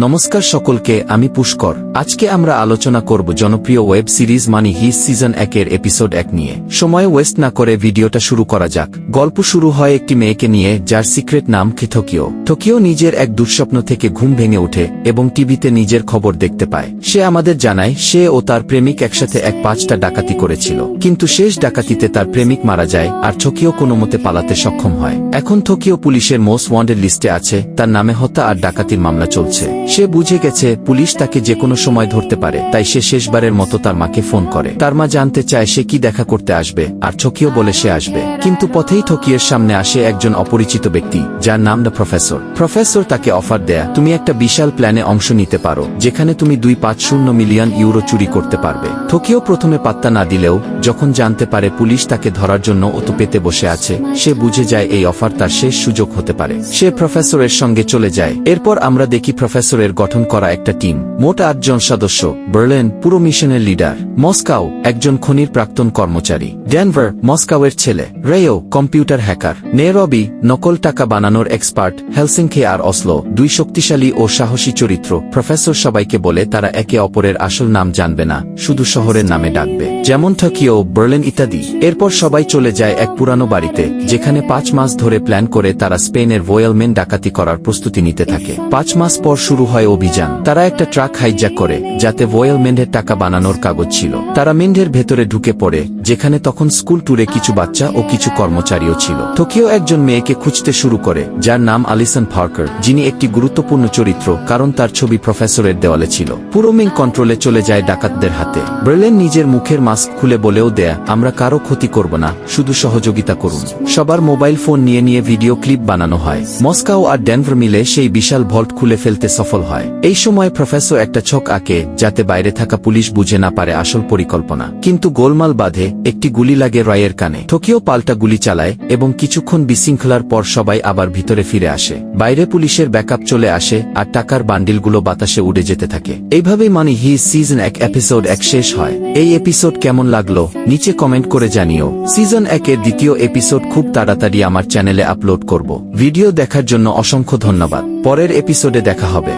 নমস্কার সকলকে, আমি পুষ্কর। আজকে আমরা আলোচনা করব জনপ্রিয় ওয়েব সিরিজ মানি হিস্ট সিজন 1-এর এপিসোড 1 নিয়ে। সময় ওয়েস্ট না করে ভিডিওটা শুরু করা যাক। গল্প শুরু হয় একটি মেয়েকে নিয়ে যার সিক্রেট নাম টোকিও। টোকিও নিজের এক দুঃস্বপ্ন থেকে ঘুম ভেঙে ওঠে এবং টিভিতে নিজের খবর দেখতে পায়। সে আমাদের জানায় সে ও তার প্রেমিক একসাথে 5টা ডাকাতি করেছিল, কিন্তু শেষ ডাকাতিতে তার প্রেমিক মারা যায় আর টোকিও কোনোমতে পালাতে সক্ষম হয়। এখন টোকিও পুলিশের মোস্ট ওয়ান্টেড লিস্টে আছে, তার নামে হত্যা আর ডাকাতির মামলা চলছে। সে বুঝে গেছে পুলিশ তাকে যে কোনো সময় ধরতে পারে, তাই সে শেষবারের মতো তার মাকে ফোন করে। তার মা জানতে চায় সে কি দেখা করতে আসবে, আর টোকিও বলে সে আসবে। কিন্তু পথেই টোকিওর সামনে আসে একজন অপরিচিত ব্যক্তি যার নাম দ্য প্রফেসর। প্রফেসর তাকে অফার দেয়া, তুমি একটা বিশাল প্ল্যানে অংশ নিতে পারো যেখানে তুমি 250 মিলিয়ন ইউরো চুরি করতে পারবে। টোকিও প্রথমে পাত্তা না দিলেও যখন জানতে পারে পুলিশ তাকে ধরার জন্য অত পেতে বসে আছে, সে বুঝে যায় এই অফার তার শেষ সুযোগ হতে পারে। সে প্রফেসরের সঙ্গে চলে যায়। এরপর আমরা দেখি প্রফেসরের গঠন করা একটা টিম, মোট 8 জন সদস্য। বার্লিন পুরো মিশনের লিডার, মস্কাও একজন খনির প্রাক্তন কর্মচারী, ডেনভার মস্কাওয়ের ছেলে, রেও কম্পিউটার হ্যাকার, নেরবি নকল টাকা বানানোর এক্সপার্ট, হেলসিংকি আর অসলো 2 শক্তিশালী ও সাহসী চরিত্র। প্রফেসর সবাইকে বলে তারা একে অপরের আসল নাম জানবে না, শুধু শহরের নামে ডাকবে, যেমন টোকিও, বার্লিন ইত্যাদি। এরপর সবাই চলে যায় এক পুরানো বাড়িতে, যেখানে 5 মাস ধরে প্ল্যান করে তারা স্পেনের ভয়েলমেন ডাকাতি করার প্রস্তুতি নিতে থাকে। 5 মাস পর শুরু হয় অভিযান। তারা একটা ট্রাক হাইজ্যাক করে যাতে ভয়েলমেন্ডের টাকা বানানোর কাগজ ছিল। তারা মেন্ডের ভেতরে ঢুকে পড়ে, যেখানে তখন স্কুল ট্যুরে কিছু বাচ্চা ও কিছু কর্মচারীও ছিল। টোকিও একজন মেয়েকে খুঁজতে শুরু করে যার নাম আলিসন পার্কার, যিনি একটি গুরুত্বপূর্ণ চরিত্র কারণ তার ছবি প্রফেসরের দেওয়ালে ছিল। পুরো মিং কন্ট্রোলে চলে যায় ডাকাতদের হাতে। বার্লিন নিজের মুখের মাস্ক খুলে বলেও দেয়া, আমরা কারো ক্ষতি করব না, শুধু সহযোগিতা করুন। সবার মোবাইল ফোন নিয়ে নিয়ে ভিডিও ক্লিপ বানানো হয়। মস্কাও আর ডেনভার মিলে সেই বিশাল ভল্ট খুলে ফেলতে সফল হয়। এই সময় প্রফেসর একটা ছক আঁকে যাতে বাইরে থাকা পুলিশ বুঝে না পারে আসল পরিকল্পনা। কিন্তু গোলমাল বাঁধে, একটি গুলি লাগে রয়ের কানে। টোকিও পাল্টা গুলি চালায় এবং কিছুক্ষণ বিশৃঙ্খলার পর সবাই আবার ভিতরে ফিরে আসে। বাইরে পুলিশের ব্যাকআপ চলে আসে আর টাকার বান্ডিলগুলো বাতাসে উড়ে যেতে থাকে। এইভাবেই মানি হিস্ট সিজন 1 এপিসোড 1 শেষ হয়। এই এপিসোড কেমন লাগলো নিচে কমেন্ট করে জানিও। সিজন 1-এর দ্বিতীয় এপিসোড খুব তাড়াতাড়ি আমার চ্যানেলে আপলোড করব। ভিডিও দেখার জন্য অসংখ্য ধন্যবাদ। পরের এপিসোডে দেখা হবে।